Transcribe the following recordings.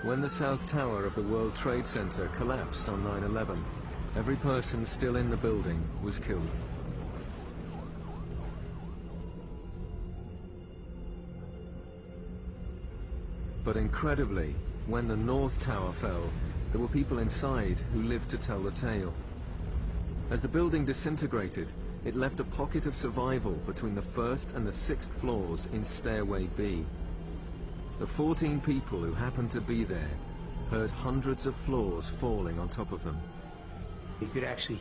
When the South Tower of the World Trade Center collapsed on 9/11, every person still in the building was killed. But incredibly, when the North Tower fell, there were people inside who lived to tell the tale. As the building disintegrated, it left a pocket of survival between the 1st and the 6th floors in Stairway B. The 14 people who happened to be there heard hundreds of floors falling on top of them. You could actually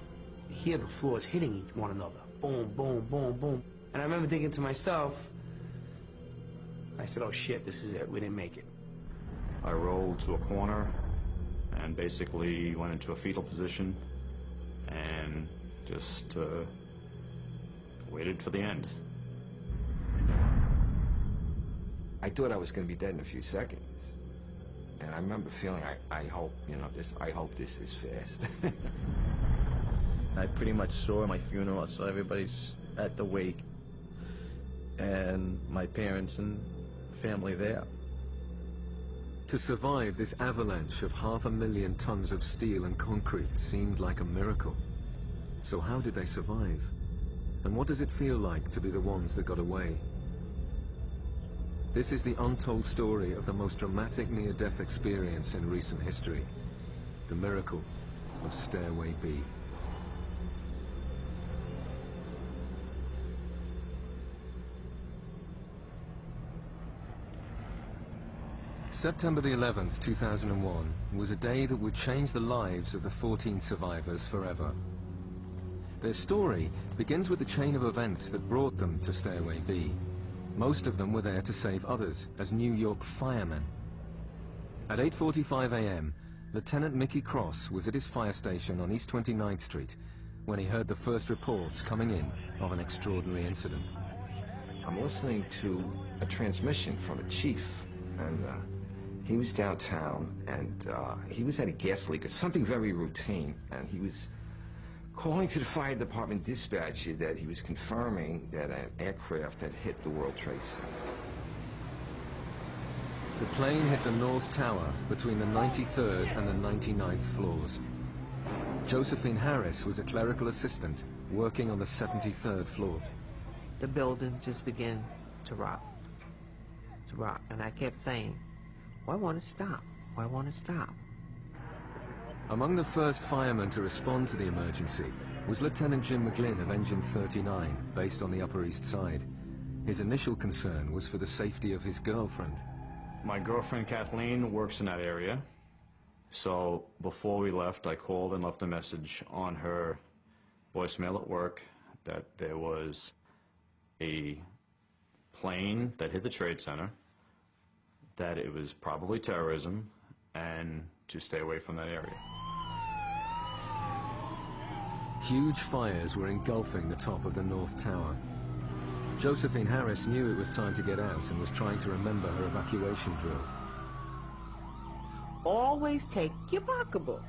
hear the floors hitting one another. Boom, boom, boom, boom. And I remember thinking to myself, I said, oh shit, this is it, we didn't make it. I rolled to a corner and basically went into a fetal position and just waited for the end. I thought I was going to be dead in a few seconds. And I remember feeling, I hope, you know, I hope this is fast. I pretty much saw my funeral, so everybody's at the wake, and my parents and family there. To survive this avalanche of 500,000 tons of steel and concrete seemed like a miracle. So how did they survive? And what does it feel like to be the ones that got away? This is the untold story of the most dramatic near-death experience in recent history, the miracle of Stairway B. September the 11th, 2001 was a day that would change the lives of the 14 survivors forever. Their story begins with the chain of events that brought them to Stairway B. Most of them were there to save others as New York firemen. At 8:45 a.m., Lieutenant Mickey Cross was at his fire station on East 29th Street when he heard the first reports coming in of an extraordinary incident. I'm listening to a transmission from a chief, and he was downtown, and he was at a gas leak or something very routine, and he was calling to the fire department dispatcher that he was confirming that an aircraft had hit the World Trade Center. The plane hit the North Tower between the 93rd and the 99th floors. Josephine Harris was a clerical assistant working on the 73rd floor. The building just began to rock, and I kept saying, why won't it stop? Why won't it stop? Among the first firemen to respond to the emergency was Lieutenant Jim McGlynn of Engine 39, based on the Upper East Side. His initial concern was for the safety of his girlfriend. My girlfriend Kathleen works in that area, so before we left I called and left a message on her voicemail at work that there was a plane that hit the Trade Center, that it was probably terrorism, and to stay away from that area. Huge fires were engulfing the top of the North Tower. Josephine Harris knew it was time to get out and was trying to remember her evacuation drill. Always take your pocketbook.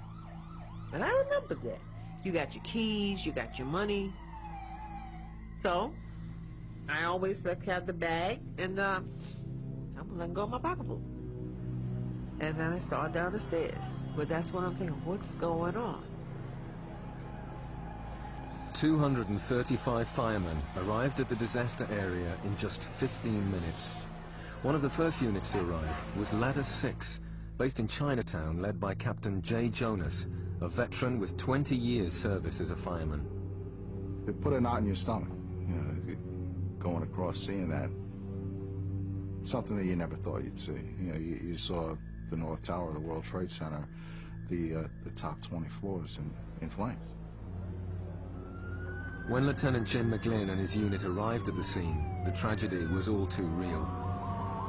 And I remember that. You got your keys, you got your money. So, I always have the bag, and I'm letting go of my pocketbook. And then I started down the stairs. But that's when I'm thinking, what's going on? 235 firemen arrived at the disaster area in just 15 minutes. One of the first units to arrive was Ladder 6, based in Chinatown, led by Captain Jay Jonas, a veteran with 20 years service as a fireman. It put a knot in your stomach, you know, going across, seeing that. Something that you never thought you'd see. You know, you saw the North Tower of the World Trade Center, the top 20 floors in flames. When Lieutenant Jim McGlynn and his unit arrived at the scene, the tragedy was all too real.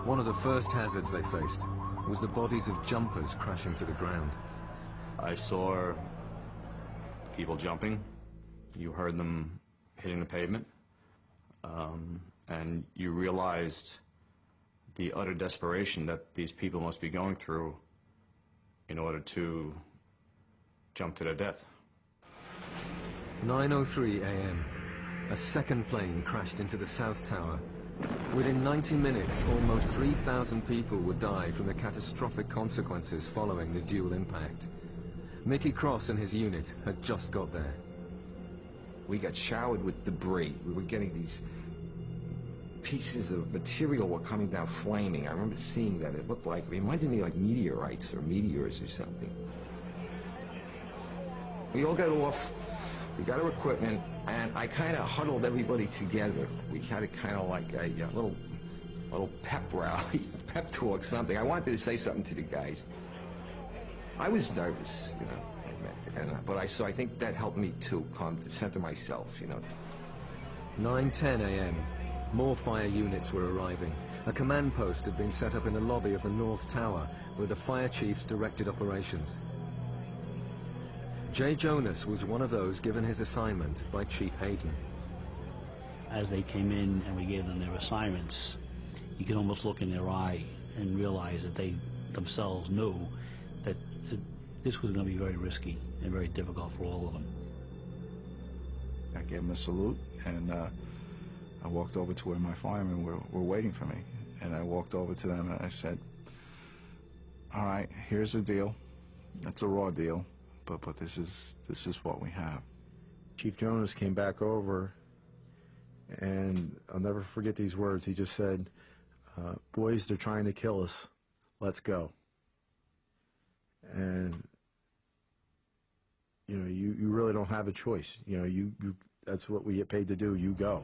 One of the first hazards they faced was the bodies of jumpers crashing to the ground. I saw people jumping. You heard them hitting the pavement. And you realized the utter desperation that these people must be going through in order to jump to their death. 9:03 a.m. A second plane crashed into the South Tower, Within 90 minutes, almost 3,000 people would die from the catastrophic consequences following the dual impact. Mickey Cross and his unit had just got there. We got showered with debris. We were getting these pieces of material were coming down flaming. I remember seeing that. It looked like, it reminded me like meteorites or meteors or something. We all got off, we got our equipment, and I kind of huddled everybody together. We had a kind of like a little pep rally, pep talk, something. I wanted to say something to the guys. I was nervous, you know, but I think that helped me to calm, to center myself, you know. 9:10 a.m. More fire units were arriving. A command post had been set up in the lobby of the North Tower, where the fire chiefs directed operations. Jay Jonas was one of those given his assignment by Chief Hayden. As they came in and we gave them their assignments, you could almost look in their eye and realize that they themselves knew that this was going to be very risky and very difficult for all of them. I gave them a salute, and I walked over to where my firemen were waiting for me. And I walked over to them and I said, all right, here's the deal. That's a raw deal, but this is what we have. Chief Jonas came back over, and I'll never forget these words. He just said, boys, they're trying to kill us. Let's go. And you know, you really don't have a choice. You know, you that's what we get paid to do. You go.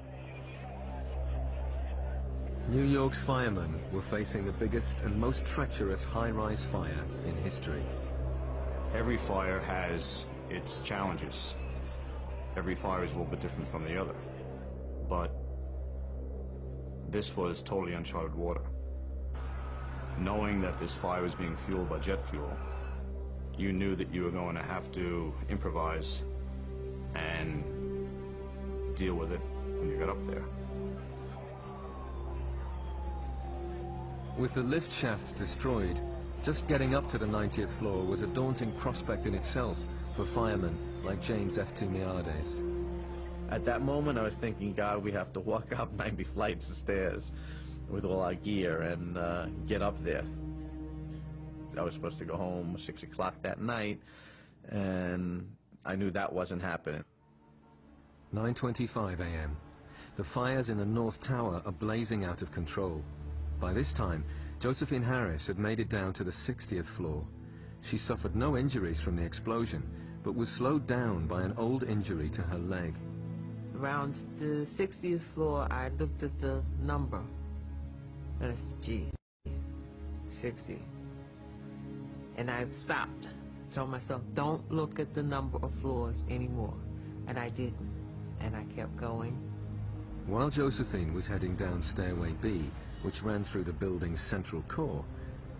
New York's firemen were facing the biggest and most treacherous high-rise fire in history. Every fire has its challenges. Every fire is a little bit different from the other. But this was totally uncharted water. Knowing that this fire was being fueled by jet fuel, you knew that you were going to have to improvise and deal with it when you got up there. With the lift shafts destroyed, just getting up to the 90th floor was a daunting prospect in itself for firemen like James F. Tumiades. At that moment, I was thinking, God, we have to walk up 90 flights of stairs with all our gear and get up there. I was supposed to go home 6 o'clock that night, and I knew that wasn't happening. 9:25 a.m. The fires in the North Tower are blazing out of control. By this time, Josephine Harris had made it down to the 60th floor. She suffered no injuries from the explosion, but was slowed down by an old injury to her leg. Around the 60th floor, I looked at the number. That's G, 60. And I stopped. Told myself, don't look at the number of floors anymore. And I didn't. And I kept going. While Josephine was heading down Stairway B, which ran through the building's central core,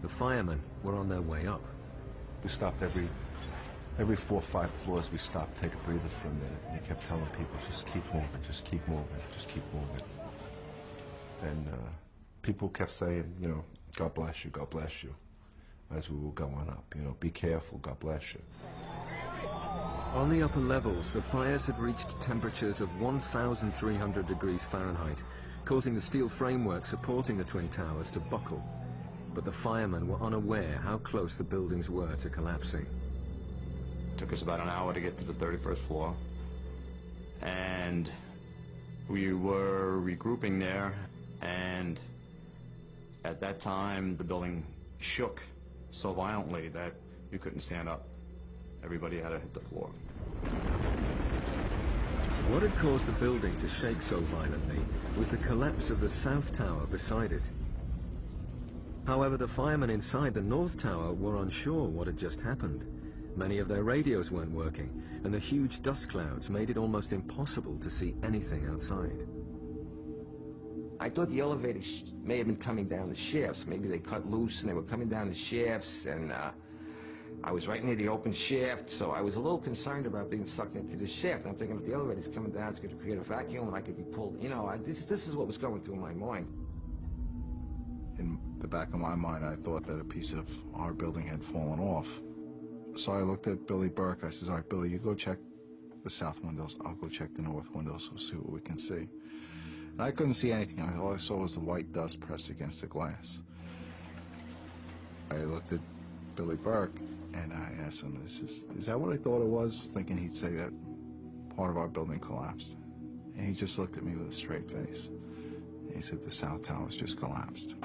the firemen were on their way up. We stopped every 4 or 5 floors. We stopped, take a breather for a minute, and we kept telling people, just keep moving, just keep moving, just keep moving. And people kept saying, you know, God bless you, as we were going up. You know, be careful, God bless you. On the upper levels, the fires had reached temperatures of 1,300 degrees Fahrenheit, causing the steel framework supporting the Twin Towers to buckle. But the firemen were unaware how close the buildings were to collapsing. It took us about an hour to get to the 31st floor. And we were regrouping there, and at that time the building shook so violently that you couldn't stand up. Everybody had to hit the floor. What had caused the building to shake so violently was the collapse of the South Tower beside it. However, the firemen inside the North Tower were unsure what had just happened. Many of their radios weren't working, and the huge dust clouds made it almost impossible to see anything outside. I thought the elevators may have been coming down the shafts. Maybe they cut loose and they were coming down the shafts, and I was right near the open shaft, so I was a little concerned about being sucked into the shaft. I'm thinking if the elevator's coming down, it's going to create a vacuum and I could be pulled. You know, this is what was going through my mind. In the back of my mind, I thought that a piece of our building had fallen off. So I looked at Billy Burke. I said, all right, Billy, you go check the south windows. I'll go check the north windows. We'll see what we can see. I couldn't see anything. All I saw was the white dust pressed against the glass. I looked at Billy Burke, and I asked him, is that what I thought it was? Thinking he'd say that part of our building collapsed. And he just looked at me with a straight face. And he said, the South Tower's just collapsed.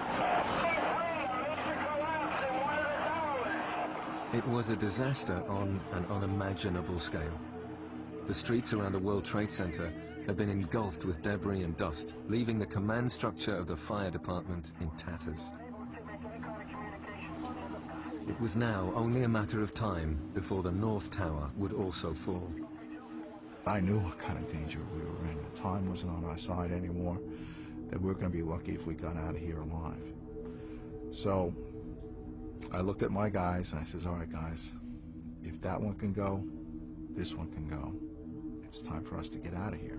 It was a disaster on an unimaginable scale. The streets around the World Trade Center had been engulfed with debris and dust, leaving the command structure of the fire department in tatters. It was now only a matter of time before the North Tower would also fall. I knew what kind of danger we were in. The time wasn't on our side anymore, that we were going to be lucky if we got out of here alive. So I looked at my guys and I says, all right, guys, if that one can go, this one can go. It's time for us to get out of here.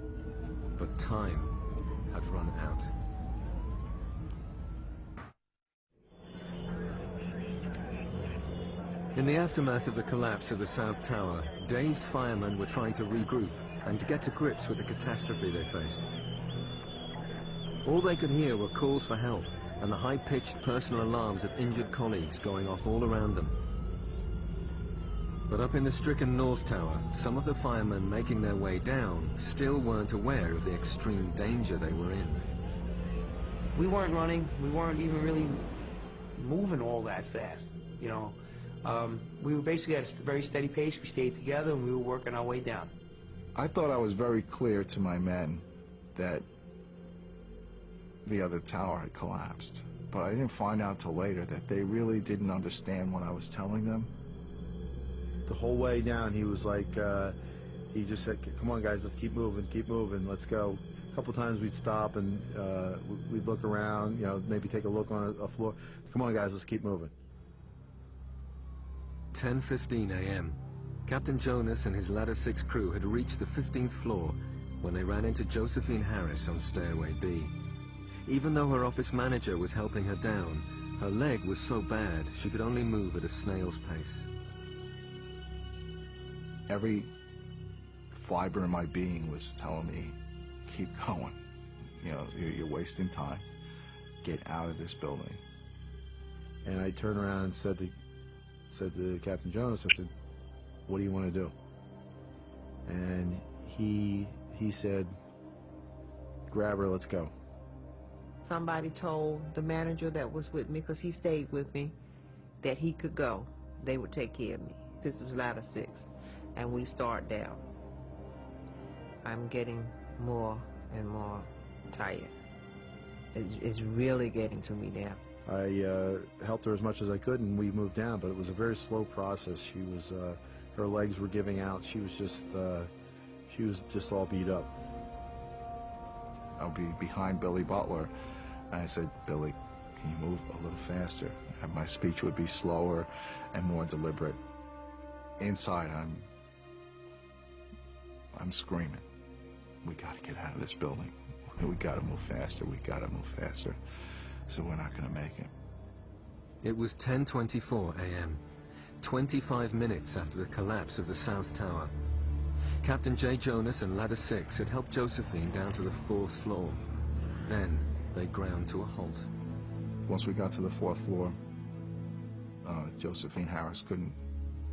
But time had run out. In the aftermath of the collapse of the South Tower, dazed firemen were trying to regroup and to get to grips with the catastrophe they faced. All they could hear were calls for help and the high-pitched personal alarms of injured colleagues going off all around them. But up in the stricken North Tower, some of the firemen making their way down still weren't aware of the extreme danger they were in. We weren't running. We weren't even really moving all that fast, you know. We were basically at a very steady pace. We stayed together and we were working our way down. I thought I was very clear to my men that the other tower had collapsed. But I didn't find out till later that they really didn't understand what I was telling them. The whole way down, he was like, he just said, come on guys, let's keep moving, let's go. A couple times we'd stop and we'd look around, you know, maybe take a look on a floor. Come on guys, let's keep moving. 10:15 a.m. Captain Jonas and his Ladder 6 crew had reached the 15th floor when they ran into Josephine Harris on Stairway B. Even though her office manager was helping her down, her leg was so bad she could only move at a snail's pace. Every fiber in my being was telling me, keep going. You know, you're wasting time. Get out of this building. And I turned around and said to Captain Jonas, I said, what do you want to do? And he said, grab her, let's go. Somebody told the manager that was with me, because he stayed with me, that he could go. They would take care of me. This was Ladder 6. And we start down. I'm getting more and more tired. It's really getting to me now. I helped her as much as I could, and we moved down, but it was a very slow process. She was, her legs were giving out. She was just all beat up. I'll be behind Billy Butler, and I said, Billy, can you move a little faster? And my speech would be slower and more deliberate. Inside, I'm screaming. We got to get out of this building. We got to move faster. We got to move faster. So we're not going to make it. It was 10:24 a.m., 25 minutes after the collapse of the South Tower. Captain J. Jonas and Ladder 6 had helped Josephine down to the 4th floor. Then they ground to a halt. Once we got to the 4th floor, Josephine Harris couldn't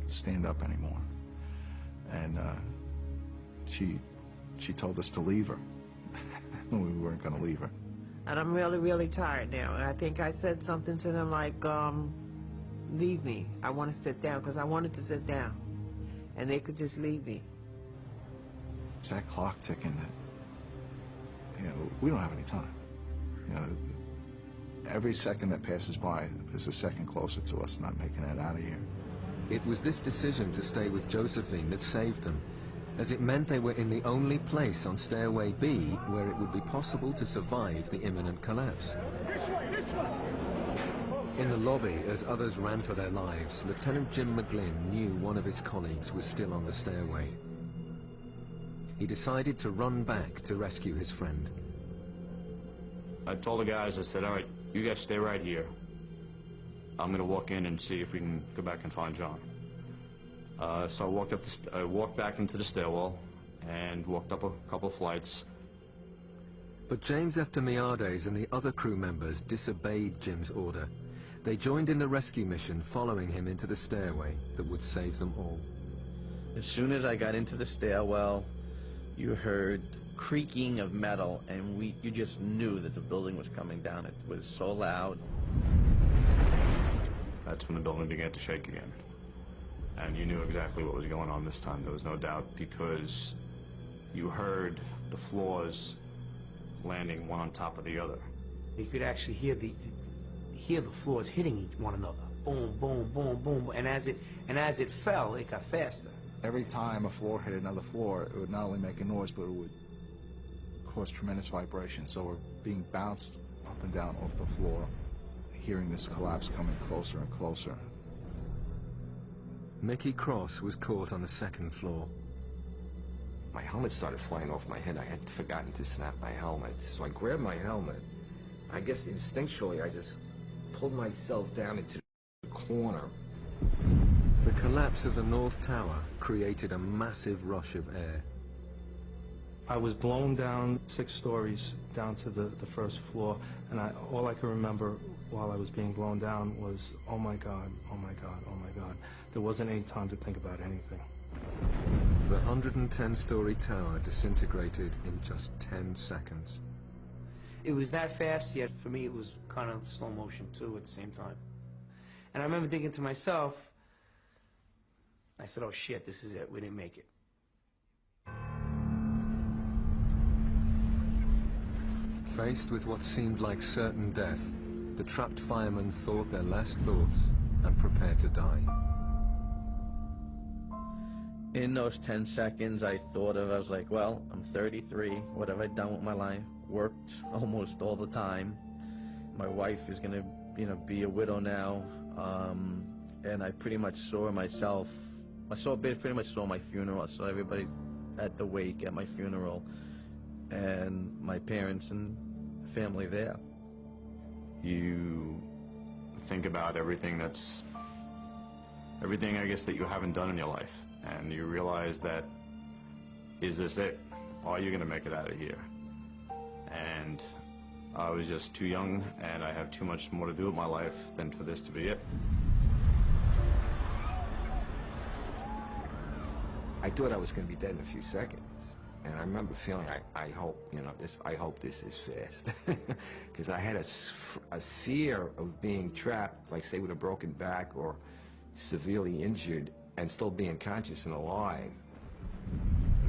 stand up anymore. And she told us to leave her. We weren't going to leave her. And I'm really, really tired now. And I think I said something to them like, leave me. I want to sit down, because I wanted to sit down. And they could just leave me. It's that clock ticking that, you know, we don't have any time. You know, every second that passes by is a second closer to us not making it out of here. It was this decision to stay with Josephine that saved them, as it meant they were in the only place on Stairway B where it would be possible to survive the imminent collapse. In the lobby, as others ran for their lives, Lieutenant Jim McGlynn knew one of his colleagues was still on the stairway. He decided to run back to rescue his friend. I told the guys, I said, all right, you guys stay right here. I'm going to walk in and see if we can go back and find John. So I walked back into the stairwell and walked up a couple of flights. But James Eftimiades and the other crew members disobeyed Jim's order. They joined in the rescue mission, following him into the stairway that would save them all. As soon as I got into the stairwell, you heard creaking of metal, and you just knew that the building was coming down. It was so loud. That's when the building began to shake again. And you knew exactly what was going on this time, there was no doubt, because you heard the floors landing one on top of the other. You could actually hear the floors hitting one another. Boom, boom, boom, boom. And as it fell, it got faster. Every time a floor hit another floor, it would not only make a noise, but it would cause tremendous vibration. So we're being bounced up and down off the floor, hearing this collapse coming closer and closer. Mickey Cross was caught on the second floor. My helmet started flying off my head. I had forgotten to snap my helmet. So I grabbed my helmet. I guess instinctually I just pulled myself down into the corner. The collapse of the North Tower created a massive rush of air. I was blown down 6 stories down to the first floor, and all I can remember while I was being blown down was, oh my God, oh my God, oh my God. There wasn't any time to think about anything. The 110-story tower disintegrated in just 10 seconds. It was that fast, yet for me it was kind of slow motion too at the same time. And I remember thinking to myself, I said, oh shit, this is it, we didn't make it. Faced with what seemed like certain death, the trapped firemen thought their last thoughts and prepared to die. In those 10 seconds, I was like, well, I'm 33. What have I done with my life? Worked almost all the time. My wife is going to, be a widow now. And I pretty much saw myself. Pretty much saw my funeral. I saw everybody at the wake at my funeral, and my parents and family there. You think about everything, I guess, that you haven't done in your life. And you realize that, is this it? Are you going to make it out of here? And I was just too young, and I have too much more to do with my life than for this to be it. I thought I was going to be dead in a few seconds. And I remember feeling, I hope, I hope this is fast. Because I had a fear of being trapped, like say with a broken back or severely injured, and still being conscious and alive.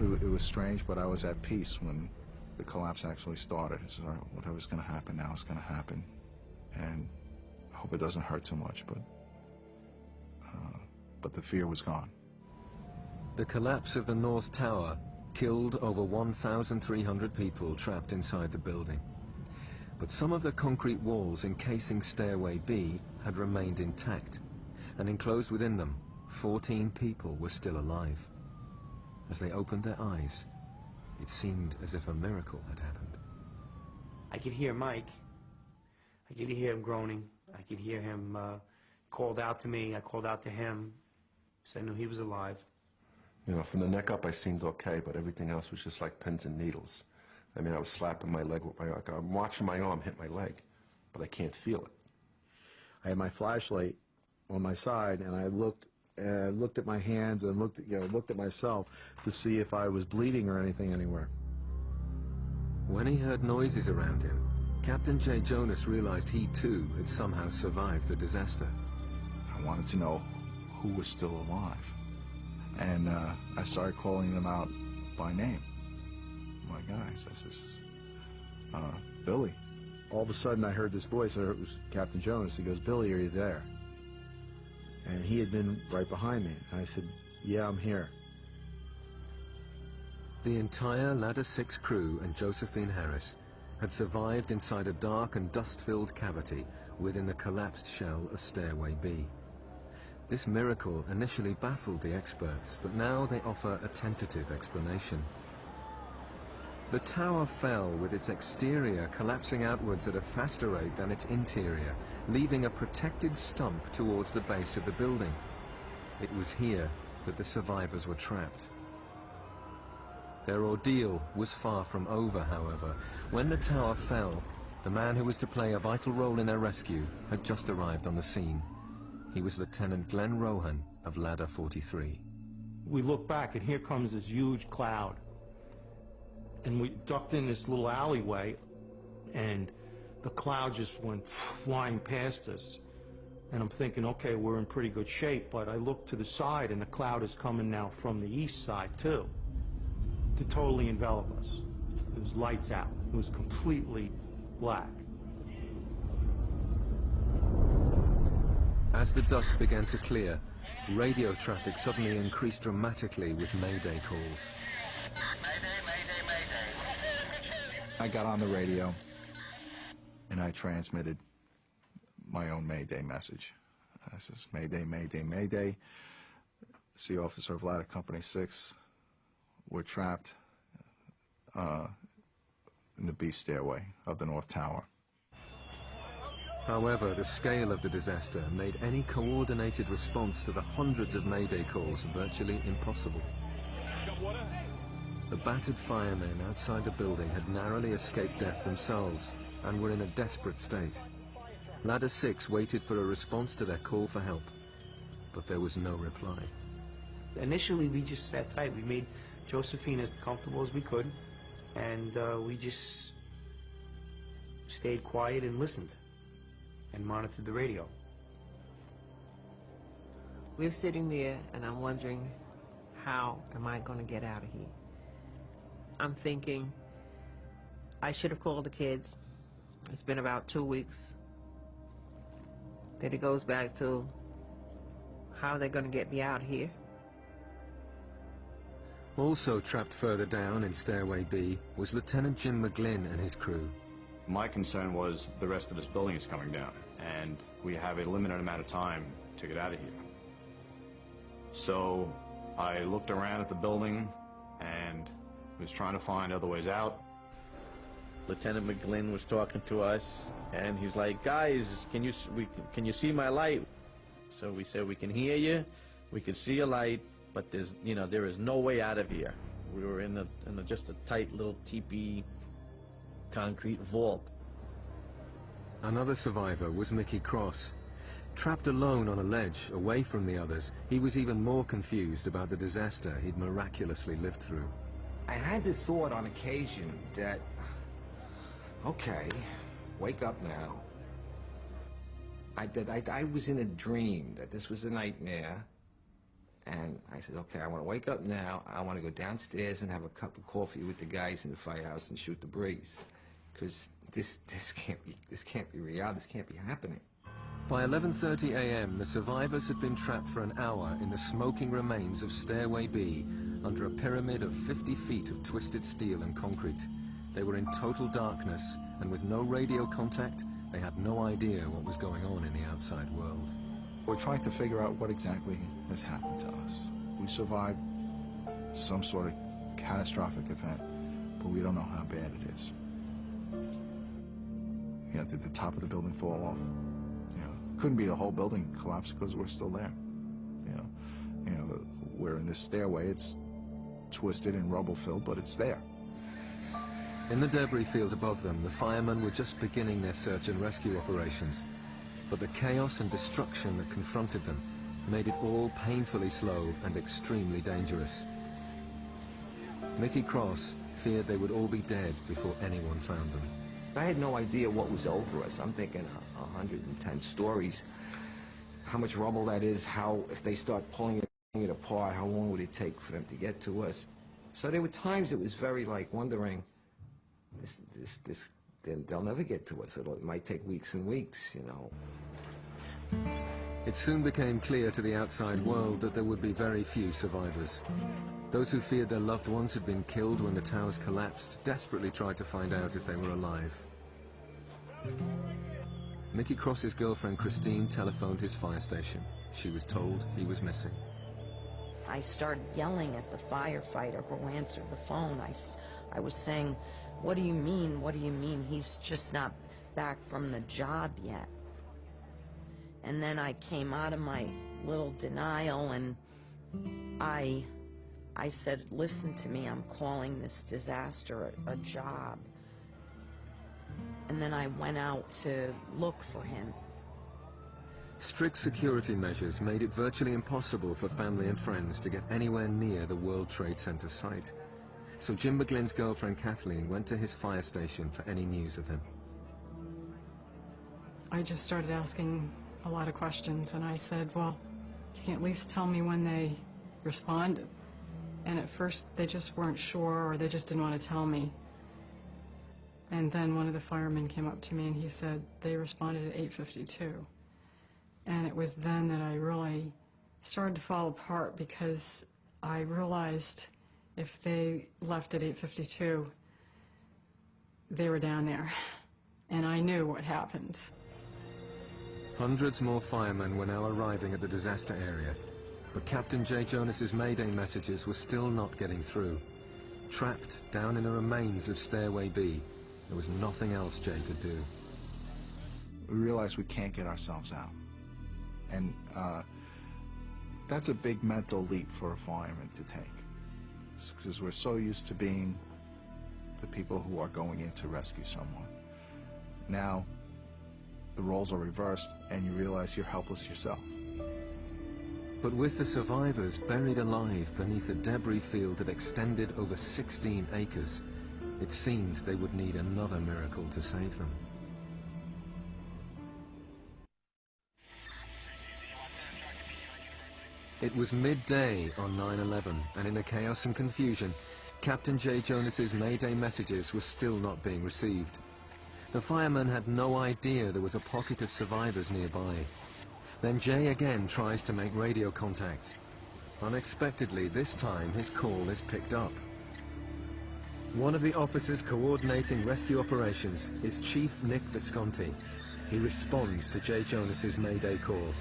It was strange, but I was at peace when the collapse actually started. I said, all right, whatever's going to happen now is going to happen. And I hope it doesn't hurt too much, but the fear was gone. The collapse of the North Tower killed over 1,300 people trapped inside the building. But some of the concrete walls encasing Stairway B had remained intact, and enclosed within them, 14 people were still alive. As they opened their eyes, it seemed as if a miracle had happened. I could hear Mike. I could hear him groaning. I could hear him called out to me. I called out to him, so I knew he was alive. From the neck up I seemed okay, but everything else was just like pins and needles. I mean, I was slapping my leg with I'm watching my arm hit my leg, but I can't feel it. I had my flashlight on my side, and I looked at my hands and looked at myself to see if I was bleeding or anything anywhere. When he heard noises around him, Captain J. Jonas realized he too had somehow survived the disaster. I wanted to know who was still alive. And I started calling them out by name. My guys, this is Billy. All of a sudden I heard this voice. It was Captain Jonas. He goes, Billy, are you there? And he had been right behind me. And I said, yeah, I'm here. The entire Ladder 6 crew and Josephine Harris had survived inside a dark and dust-filled cavity within the collapsed shell of Stairway B. This miracle initially baffled the experts, but now they offer a tentative explanation. The tower fell with its exterior collapsing outwards at a faster rate than its interior, leaving a protected stump towards the base of the building. It was here that the survivors were trapped. Their ordeal was far from over, however. When the tower fell, the man who was to play a vital role in their rescue had just arrived on the scene. He was Lieutenant Glenn Rohan of Ladder 43. We look back, and here comes this huge cloud. And we ducked in this little alleyway, and the cloud just went flying past us. And I'm thinking, okay, we're in pretty good shape, but I look to the side, and the cloud is coming now from the east side, too, to totally envelop us. It was lights out. It was completely black. As the dust began to clear, radio traffic suddenly increased dramatically with Mayday calls. I got on the radio, and I transmitted my own Mayday message. I says, Mayday, Mayday, Mayday. Sea Officer of Ladder Company 6. We're trapped in the B stairway of the North Tower. However, the scale of the disaster made any coordinated response to the hundreds of Mayday calls virtually impossible. The battered firemen outside the building had narrowly escaped death themselves and were in a desperate state. Ladder 6 waited for a response to their call for help, but there was no reply. Initially, we just sat tight. We made Josephine as comfortable as we could, and we just stayed quiet and listened and monitored the radio. We're sitting there, and I'm wondering, how am I going to get out of here? I'm thinking, I should have called the kids. It's been about 2 weeks. Then it goes back to, how are they going to get me out of here? Also trapped further down in Stairway B was Lieutenant Jim McGlynn and his crew. My concern was the rest of this building is coming down, and we have a limited amount of time to get out of here. So I looked around at the building and was trying to find other ways out. Lieutenant McGlynn was talking to us, and he's like, guys, can you see my light? So we said, we can hear you, we can see your light, but there is no way out of here. We were in just a tight little teepee concrete vault. Another survivor was Mickey Cross. Trapped alone on a ledge, away from the others, he was even more confused about the disaster he'd miraculously lived through. I had the thought on occasion that, okay, wake up now. I was in a dream, that this was a nightmare. And I said, okay, I want to wake up now. I want to go downstairs and have a cup of coffee with the guys in the firehouse and shoot the breeze. Because this can't be real. This can't be happening. By 11:30 a.m., the survivors had been trapped for an hour in the smoking remains of Stairway B under a pyramid of 50 feet of twisted steel and concrete. They were in total darkness, and with no radio contact, they had no idea what was going on in the outside world. We're trying to figure out what exactly has happened to us. We survived some sort of catastrophic event, but we don't know how bad it is. Did the top of the building fall off? Couldn't be the whole building collapsed because we're still there. We're in this stairway. It's twisted and rubble-filled, but it's there. In the debris field above them, the firemen were just beginning their search and rescue operations. But the chaos and destruction that confronted them made it all painfully slow and extremely dangerous. Mickey Cross feared they would all be dead before anyone found them. I had no idea what was over us. I'm thinking 110 stories. How much rubble that is, how, if they start pulling it apart, how long would it take for them to get to us? So there were times it was very like wondering, they'll never get to us. It might take weeks and weeks, It soon became clear to the outside world that there would be very few survivors. Those who feared their loved ones had been killed when the towers collapsed desperately tried to find out if they were alive. Mickey Cross's girlfriend Christine telephoned his fire station. She was told he was missing. I started yelling at the firefighter who answered the phone. I was saying, what do you mean? What do you mean? He's just not back from the job yet. And then I came out of my little denial, and I I said, listen to me, I'm calling this disaster a job. And then I went out to look for him. Strict security measures made it virtually impossible for family and friends to get anywhere near the World Trade Center site. So Jim McGlynn's girlfriend Kathleen went to his fire station for any news of him. I just started asking a lot of questions, and I said, well, you can at least tell me when they responded. And at first they just weren't sure, or they just didn't want to tell me. And then one of the firemen came up to me and he said they responded at 8:52. And it was then that I really started to fall apart, because I realized if they left at 8:52, they were down there. And I knew what happened. Hundreds more firemen were now arriving at the disaster area, but Captain Jay Jonas's Mayday messages were still not getting through. Trapped down in the remains of Stairway B, there was nothing else Jay could do. We realized we can't get ourselves out. And that's a big mental leap for a fireman to take, because we're so used to being the people who are going in to rescue someone. Now, the roles are reversed, and you realize you're helpless yourself. But with the survivors buried alive beneath a debris field that extended over 16 acres, it seemed they would need another miracle to save them. It was midday on 9/11, and in the chaos and confusion, Captain Jay Jonas's Mayday messages were still not being received. The firemen had no idea there was a pocket of survivors nearby. Then Jay again tries to make radio contact. Unexpectedly, this time his call is picked up. One of the officers coordinating rescue operations is Chief Nick Visconti. He responds to Jay Jonas's Mayday call.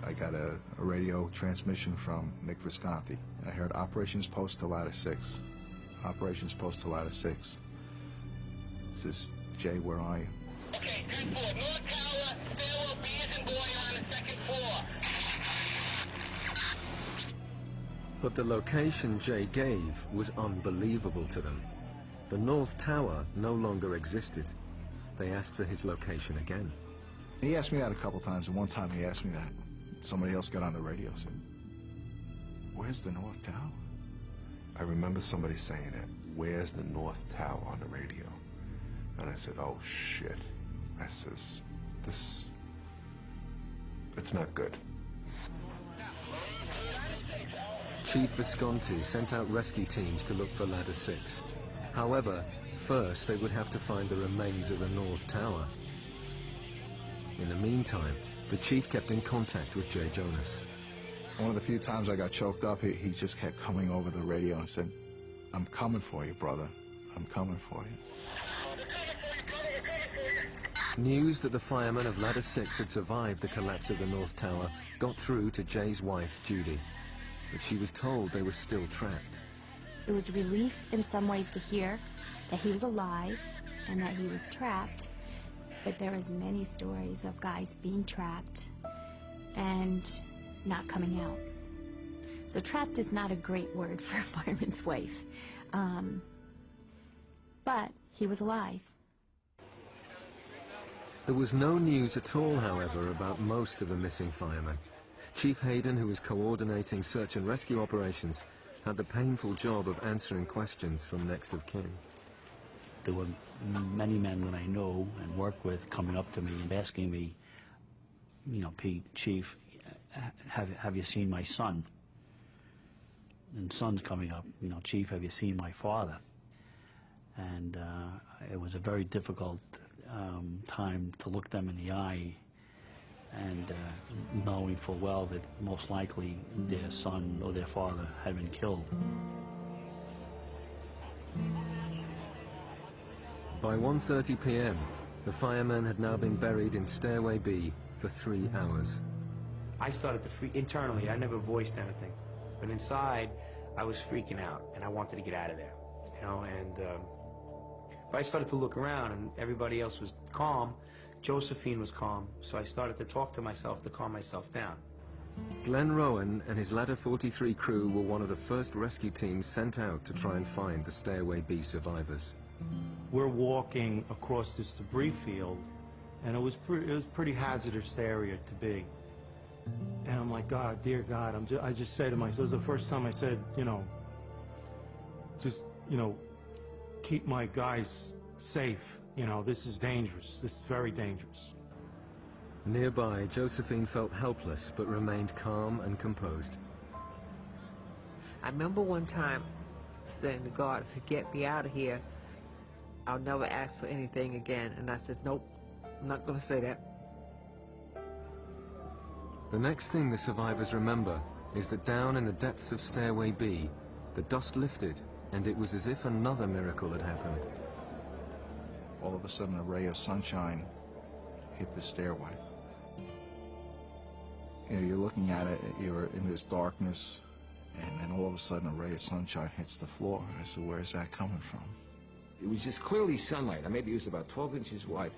I got a radio transmission from Nick Visconti. I heard Operations Post to Ladder 6. Operations Post to Ladder 6. This is Jay, where are you? Okay, 10-4, North Tower, Stairwell B as in boy on the second floor. But the location Jay gave was unbelievable to them. The North Tower no longer existed. They asked for his location again. He asked me that a couple times, and one time he asked me that. Somebody else got on the radio and said, "Where's the North Tower?" I remember somebody saying that, "Where's the North Tower?" on the radio. And I said, "Oh, shit." I says, it's not good. Chief Visconti sent out rescue teams to look for Ladder 6. However, first they would have to find the remains of the North Tower. In the meantime, the chief kept in contact with Jay Jonas. One of the few times I got choked up, he just kept coming over the radio and said, "I'm coming for you, brother. I'm coming for you." News that the firemen of Ladder 6 had survived the collapse of the North Tower got through to Jay's wife, Judy, but she was told they were still trapped. It was a relief in some ways to hear that he was alive and that he was trapped, but there was many stories of guys being trapped and not coming out. So trapped is not a great word for a fireman's wife, but he was alive. There was no news at all, however, about most of the missing firemen. Chief Hayden, who was coordinating search and rescue operations, had the painful job of answering questions from next of kin. There were many men that I know and work with coming up to me and asking me, you know, "Pete, Chief, have you seen my son?" And son's coming up, you know, "Chief, have you seen my father?" And it was a very difficult time to look them in the eye, and knowing full well that most likely their son or their father had been killed. By 1:30 p.m., the firemen had now been buried in Stairway B for 3 hours. I started to freak internally. I never voiced anything, but inside, I was freaking out, and I wanted to get out of there, you know. And but I started to look around, and everybody else was calm, Josephine was calm, so I started to talk to myself to calm myself down. Glenn Rowan and his Ladder 43 crew were one of the first rescue teams sent out to try and find the Stairway B survivors. We're walking across this debris field, and it was pretty hazardous area to be. And I'm like, God, dear God, I just said to myself, this was the first time I said, you know, just, you know, keep my guys safe. You know, this is dangerous. This is very dangerous. Nearby, Josephine felt helpless but remained calm and composed. I remember one time saying to God, if you get me out of here, I'll never ask for anything again. And I said, nope, I'm not going to say that. The next thing the survivors remember is that down in the depths of Stairway B, the dust lifted, and it was as if another miracle had happened. All of a sudden, a ray of sunshine hit the stairway. You know, you're looking at it, you're in this darkness, and then all of a sudden a ray of sunshine hits the floor. I said, where's that coming from? It was just clearly sunlight. Maybe it was about 12 inches wide,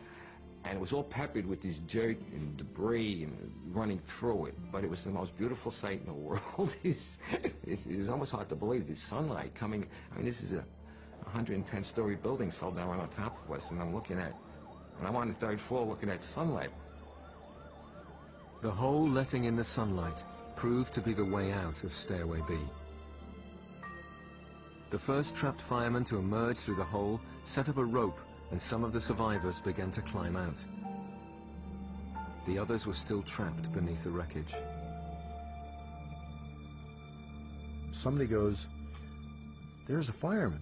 and it was all peppered with this dirt and debris and running through it. But it was the most beautiful sight in the world. It was almost hard to believe, this sunlight coming. I mean, this is a 110-story building fell down right on top of us, and I'm on the third floor looking at sunlight. The hole letting in the sunlight proved to be the way out of Stairway B. The first trapped fireman to emerge through the hole set up a rope, and some of the survivors began to climb out. The others were still trapped beneath the wreckage. Somebody goes, there's a fireman.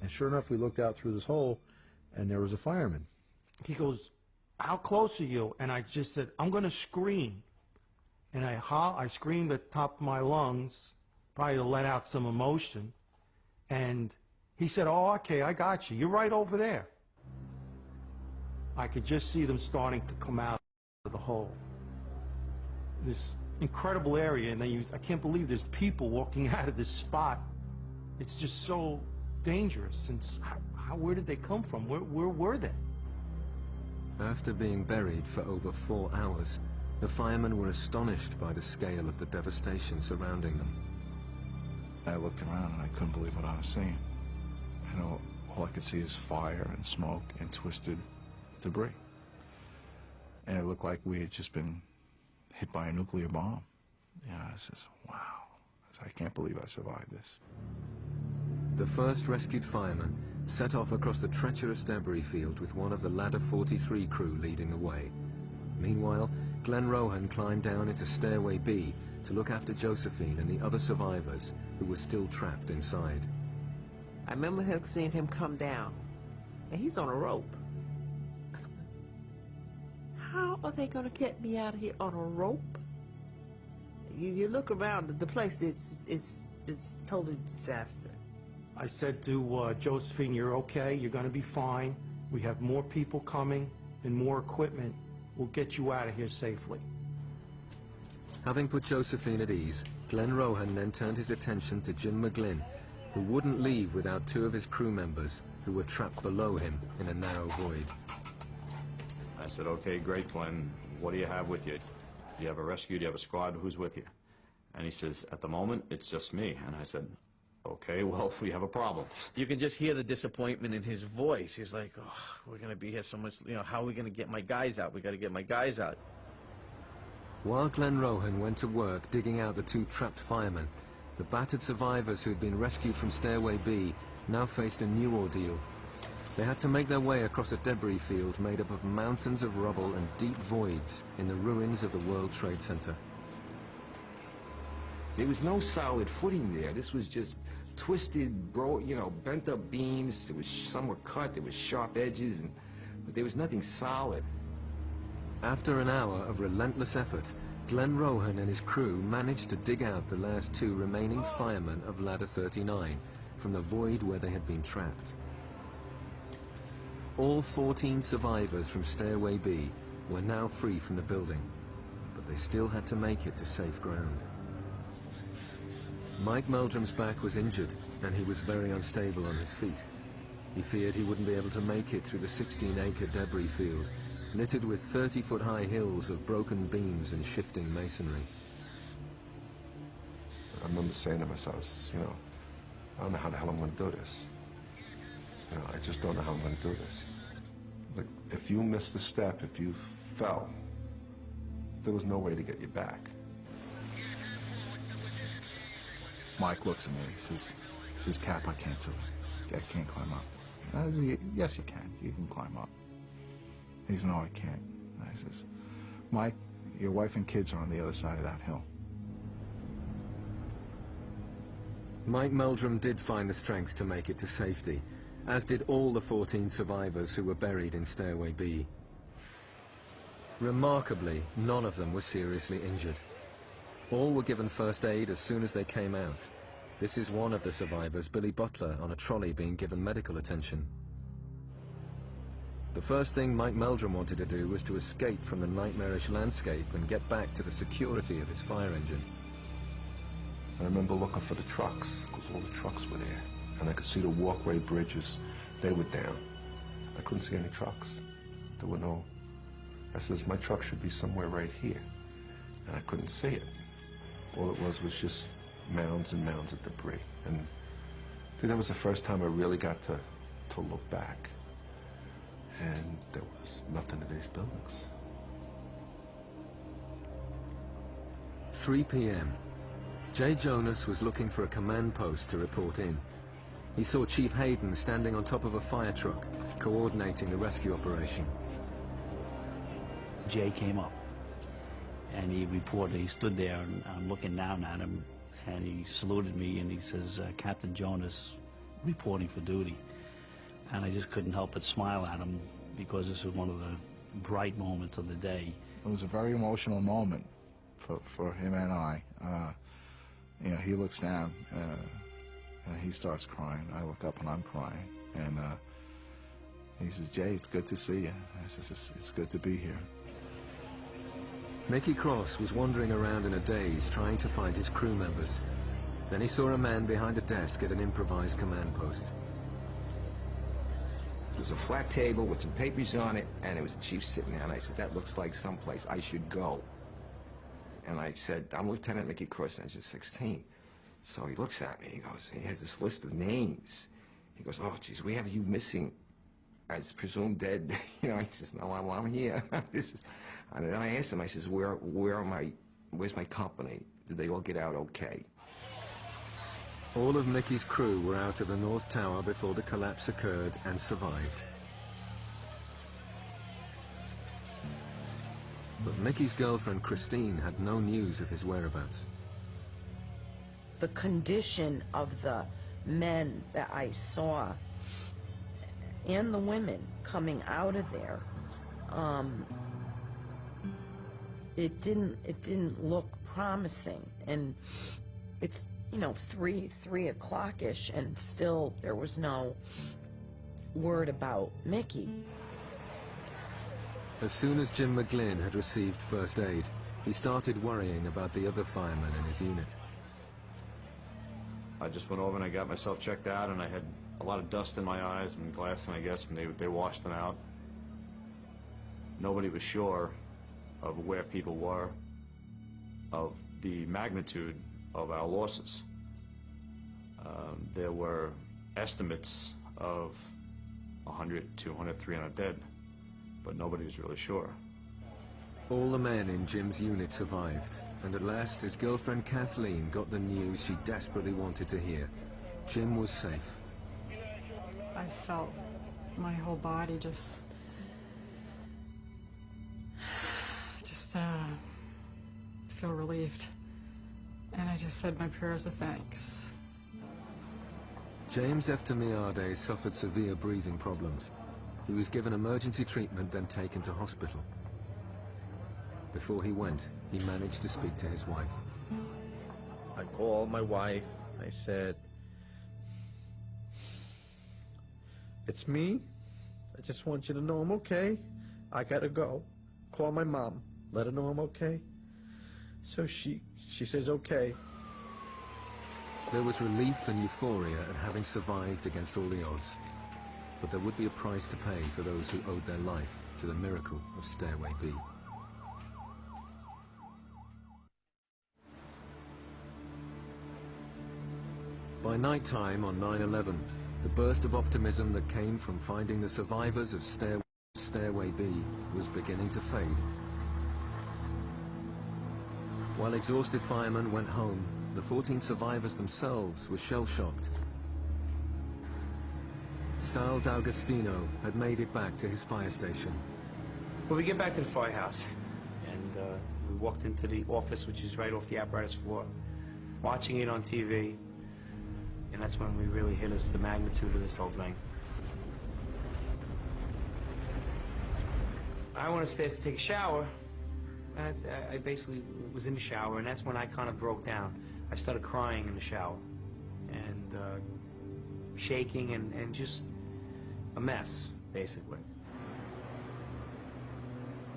And sure enough, we looked out through this hole, and there was a fireman. He goes, how close are you? And I just said, I'm going to scream. And I screamed at the top of my lungs, probably to let out some emotion. And he said, oh, okay, I got you. You're right over there. I could just see them starting to come out of the hole. This incredible area, and then I can't believe there's people walking out of this spot. It's just so dangerous. And where did they come from? Where were they? After being buried for over 4 hours, the firemen were astonished by the scale of the devastation surrounding them. I looked around and I couldn't believe what I was seeing. You know, all I could see is fire and smoke and twisted debris. And it looked like we had just been hit by a nuclear bomb. Yeah, I says, wow, I can't believe I survived this. The first rescued fireman set off across the treacherous debris field with one of the Ladder 43 crew leading the way. Meanwhile, Glenn Rowan climbed down into Stairway B to look after Josephine and the other survivors who were still trapped inside. I remember seeing him come down, and he's on a rope. How are they going to get me out of here on a rope? You look around, the place, it's totally disaster. I said to Josephine, you're okay, you're going to be fine. We have more people coming and more equipment. We'll get you out of here safely. Having put Josephine at ease, Glenn Rowan then turned his attention to Jim McGlynn, who wouldn't leave without 2 of his crew members who were trapped below him in a narrow void. I said, okay, great, Glenn. What do you have with you? Do you have a rescue? Do you have a squad? Who's with you? And he says, at the moment, it's just me. And I said, okay, well, we have a problem. You can just hear the disappointment in his voice. He's like, oh, we're going to be here so much, you know, how are we going to get my guys out? We got to get my guys out. While Glenn Rowan went to work digging out the 2 trapped firemen, the battered survivors who had been rescued from Stairway B now faced a new ordeal. They had to make their way across a debris field made up of mountains of rubble and deep voids in the ruins of the World Trade Center. There was no solid footing there. This was just twisted, bent up beams. Some were cut, there was sharp edges, but there was nothing solid. After an hour of relentless effort, Glenn Rowan and his crew managed to dig out the last 2 remaining firemen of Ladder 39 from the void where they had been trapped. All 14 survivors from Stairway B were now free from the building, but they still had to make it to safe ground. Mike Meldrum's back was injured, and he was very unstable on his feet. He feared he wouldn't be able to make it through the 16-acre debris field, littered with 30-foot-high hills of broken beams and shifting masonry. I remember saying to myself, you know, I don't know how the hell I'm going to do this. You know, I just don't know how I'm going to do this. Like, if you missed a step, if you fell, there was no way to get you back. Mike looks at me, he says, Cap, I can't do it. I can't climb up. I said, yes, you can climb up. He says, no, I can't. And I says, Mike, your wife and kids are on the other side of that hill. Mike Meldrum did find the strength to make it to safety, as did all the 14 survivors who were buried in Stairway B. Remarkably, none of them were seriously injured. All were given first aid as soon as they came out. This is one of the survivors, Billy Butler, on a trolley being given medical attention. The first thing Mike Meldrum wanted to do was to escape from the nightmarish landscape and get back to the security of his fire engine. I remember looking for the trucks, because all the trucks were there. And I could see the walkway bridges. They were down. I couldn't see any trucks. There were no... I says, my truck should be somewhere right here. And I couldn't see it. All it was just mounds and mounds of debris. And I think that was the first time I really got to look back. And there was nothing in these buildings. 3 p.m. Jay Jonas was looking for a command post to report in. He saw Chief Hayden standing on top of a fire truck, coordinating the rescue operation. Jay came up, and he reported, he stood there, and I'm looking down at him, and he saluted me, and he says, Captain Jonas, reporting for duty. And I just couldn't help but smile at him, because this was one of the bright moments of the day. It was a very emotional moment for him and I. You know, he looks down, and he starts crying. I look up and I'm crying. And he says, Jay, it's good to see you. I says, it's good to be here. Mickey Cross was wandering around in a daze trying to find his crew members. Then he saw a man behind a desk at an improvised command post. There was a flat table with some papers on it, and it was the chief sitting there, and I said, that looks like someplace I should go. And I said, I'm Lieutenant Mickey Cross, Engine 16. So he looks at me, he goes, he has this list of names. He goes, oh, geez, we have you missing as presumed dead. You know, he says, no, I'm here. And then I asked him, I says, where's my company? Did they all get out okay? All of Mickey's crew were out of the North Tower before the collapse occurred and survived. But Mickey's girlfriend, Christine, had no news of his whereabouts. The condition of the men that I saw and the women coming out of there, it didn't look promising. And it's, you know, 3 o'clock-ish, and still there was no word about Mickey. As soon as Jim McGlynn had received first aid, he started worrying about the other firemen in his unit. I just went over and I got myself checked out, and I had a lot of dust in my eyes and glass, and I guess when they washed them out. Nobody was sure of where people were, of the magnitude of our losses. There were estimates of 100, 200, 300 dead, but nobody was really sure. All the men in Jim's unit survived, and at last his girlfriend Kathleen got the news she desperately wanted to hear. Jim was safe. I felt my whole body just feel relieved. And I just said my prayers of thanks. James F. Tamiade suffered severe breathing problems. He was given emergency treatment, then taken to hospital. Before he went, he managed to speak to his wife. I called my wife. I said, it's me. I just want you to know I'm okay. I gotta go. Call my mom. Let her know I'm okay. So she says okay. There was relief and euphoria at having survived against all the odds. But there would be a price to pay for those who owed their life to the miracle of Stairway B. By night time on 9/11, the burst of optimism that came from finding the survivors of Stairway B was beginning to fade. While exhausted firemen went home, the 14 survivors themselves were shell-shocked. Sal D'Agostino had made it back to his fire station. Well, we get back to the firehouse, and we walked into the office, which is right off the apparatus floor, watching it on TV, and that's when we really hit us the magnitude of this whole thing. I went upstairs to take a shower, and I basically was in the shower, and that's when I kind of broke down. I started crying in the shower, and shaking, and just a mess, basically.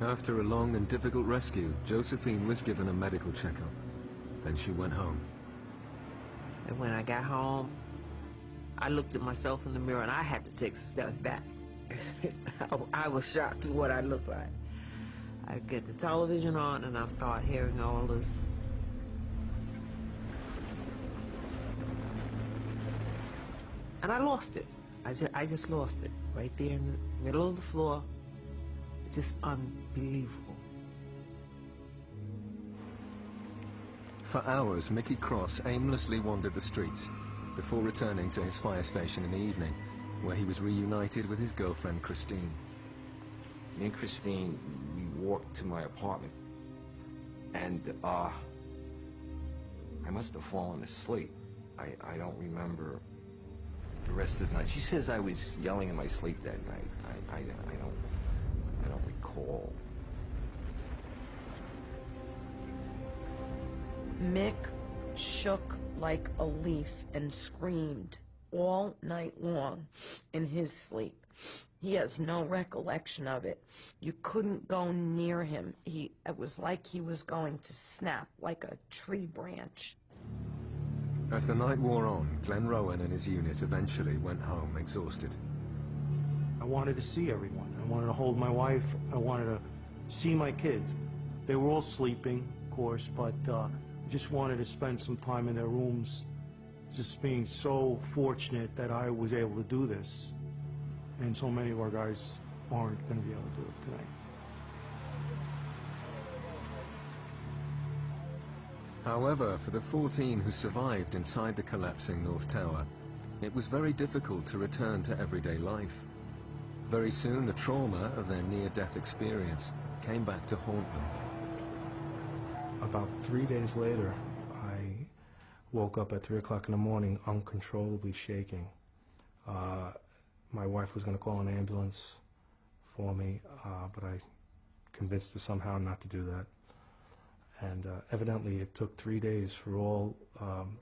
After a long and difficult rescue, Josephine was given a medical checkup. Then she went home. And when I got home, I looked at myself in the mirror, and I had to take steps back. I was shocked at what I looked like. I get the television on, and I start hearing all this. And I lost it. I just lost it right there in the middle of the floor. Just unbelievable. For hours, Mickey Cross aimlessly wandered the streets before returning to his fire station in the evening, where he was reunited with his girlfriend, Christine. Me and Christine, we walked to my apartment, and I must have fallen asleep. I don't remember the rest of the night. She says I was yelling in my sleep that night. I don't recall. Mick shook like a leaf and screamed all night long in his sleep. He has no recollection of it. You couldn't go near him. It was like he was going to snap like a tree branch. As the night wore on, Glenn Rowan and his unit eventually went home exhausted. I wanted to see everyone. I wanted to hold my wife. I wanted to see my kids. They were all sleeping, of course, but I just wanted to spend some time in their rooms, just being so fortunate that I was able to do this. And so many of our guys aren't going to be able to do it tonight. However, for the 14 who survived inside the collapsing North Tower, it was very difficult to return to everyday life. Very soon, the trauma of their near-death experience came back to haunt them. About 3 days later, I woke up at 3 o'clock in the morning, uncontrollably shaking. My wife was going to call an ambulance for me, but I convinced her somehow not to do that. And evidently it took 3 days for all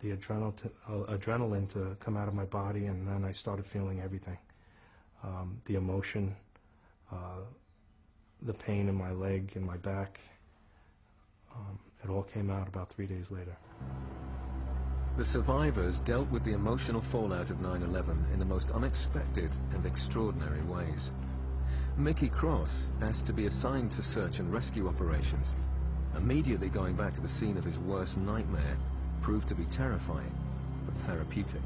the adrenaline to come out of my body, and then I started feeling everything. The emotion, the pain in my leg and my back, it all came out about 3 days later. The survivors dealt with the emotional fallout of 9/11 in the most unexpected and extraordinary ways. Mickey Cross asked to be assigned to search and rescue operations. Immediately going back to the scene of his worst nightmare proved to be terrifying, but therapeutic.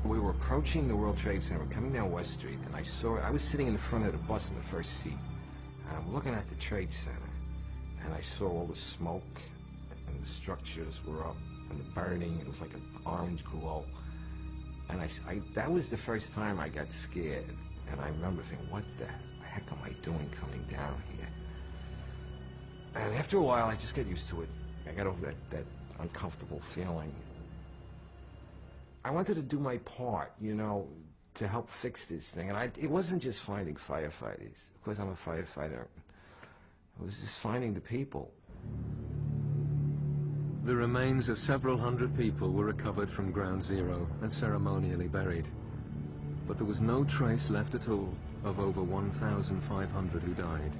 We were approaching the World Trade Center, coming down West Street, and I was sitting in the front of the bus in the first seat, and I'm looking at the Trade Center, and I saw all the smoke, and the structures were up, and the burning, it was like an orange glow. And that was the first time I got scared, and I remember thinking, what the heck am I doing coming down here? And after a while, I just got used to it. I got over that uncomfortable feeling. I wanted to do my part, you know, to help fix this thing. And it wasn't just finding firefighters. Of course, I'm a firefighter. It was just finding the people. The remains of several hundred people were recovered from Ground Zero and ceremonially buried. But there was no trace left at all of over 1,500 who died.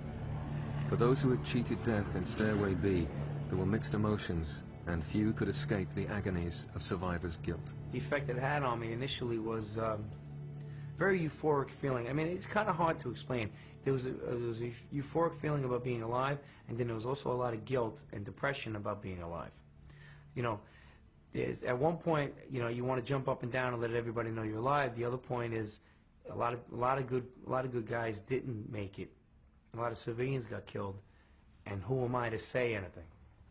For those who had cheated death in Stairway B, there were mixed emotions, and few could escape the agonies of survivors' guilt. The effect it had on me initially was very euphoric feeling. I mean, it's kind of hard to explain. There was a euphoric feeling about being alive, and then there was also a lot of guilt and depression about being alive. You know, at one point, you know, you want to jump up and down and let everybody know you're alive. The other point is, a lot of good guys didn't make it. A lot of civilians got killed, and who am I to say anything?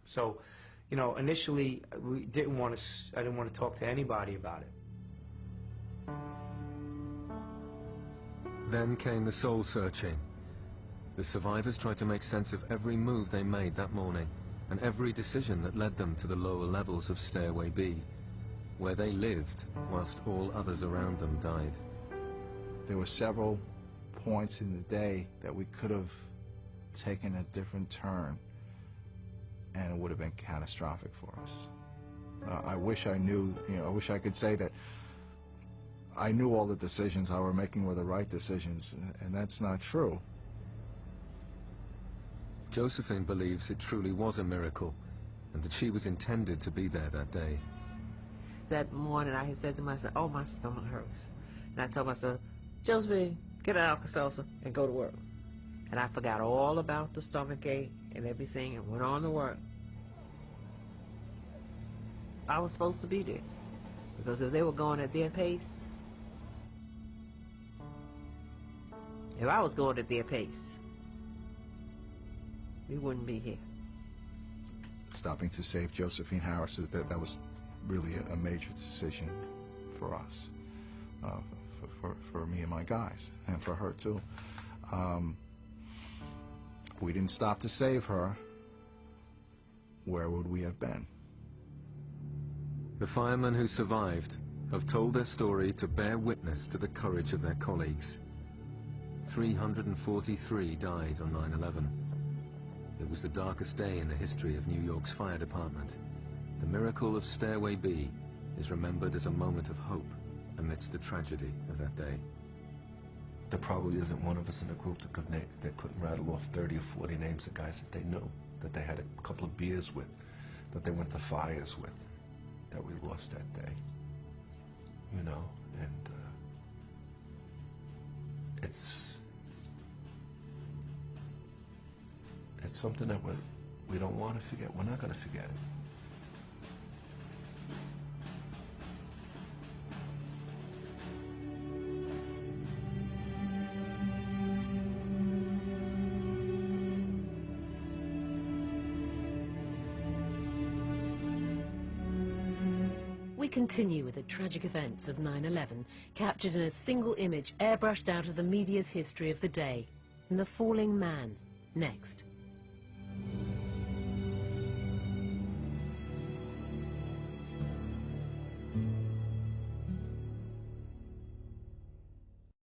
So, you know, initially I didn't want to talk to anybody about it. Then came the soul searching. The survivors tried to make sense of every move they made that morning, and every decision that led them to the lower levels of Stairway B, where they lived whilst all others around them died. There were several points in the day that we could have taken a different turn, and it would have been catastrophic for us. I wish I knew, you know, I wish I could say that I knew all the decisions I were making were the right decisions, and that's not true. Josephine believes it truly was a miracle, and that she was intended to be there that day. That morning I had said to myself, oh, my stomach hurts. And I told myself, Josephine, get an Alka-Seltzer and go to work. And I forgot all about the stomach ache and everything and went on to work. I was supposed to be there, because if they were going at their pace, if I was going at their pace, we wouldn't be here. Stopping to save Josephine Harris, that was really a major decision for us, for me and my guys, and for her too. If we didn't stop to save her, where would we have been? The firemen who survived have told their story to bear witness to the courage of their colleagues. 343 died on 9/11. It was the darkest day in the history of New York's fire department. The miracle of Stairway B is remembered as a moment of hope amidst the tragedy of that day. There probably isn't one of us in the group that couldn't rattle off 30 or 40 names of guys that they knew, that they had a couple of beers with, that they went to fires with, that we lost that day. You know, and it's something that we don't want to forget. We're not going to forget it. We continue with the tragic events of 9/11, captured in a single image airbrushed out of the media's history of the day, in The Falling Man, next.